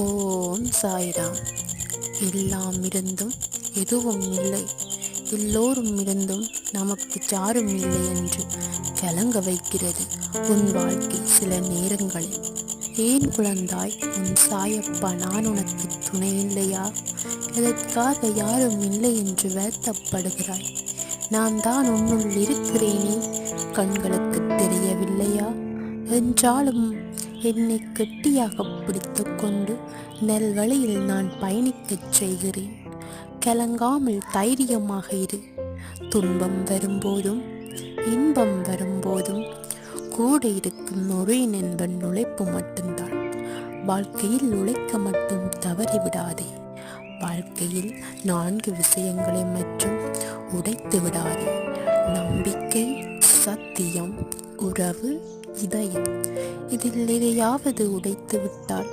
ஓம் சாய்ராம். எல்லாம் இருந்தும் எதுவும் இல்லை, எல்லோரும் இருந்தும் நமக்கு யாரும் இல்லை என்று கலங்க வைக்கிறது உன் வாழ்க்கை சில நேரங்களில். ஏன் குழந்தாய், உன் சாயப்பா நான் உனக்கு துணை இல்லையா? எதற்காக யாரும் இல்லை என்று வருத்தப்படுகிறாய்? நான் தான் உன்னுள் இருக்கிறேனே, கண்களுக்கு தெரியவில்லையா? என்றாலும் என்னை கெட்டியாக பிடித்து கொண்டு நல்வழியில் நான் பயணிக்கச் செய்கிறேன். கலங்காமல் தைரியமாக இரு. துன்பம் வரும்போதும் இன்பம் வரும்போதும் கூட இருக்கும் ஒரே நண்பன் உழைப்பு மட்டும்தான். வாழ்க்கையில் உழைக்க மட்டும் தவறிவிடாதே. வாழ்க்கையில் 4 விஷயங்களை மட்டும் உடைத்து விடாதே: நம்பிக்கை, சத்தியம், உறவு, இதயம். இதில் எதையாவது உடைத்து விட்டால்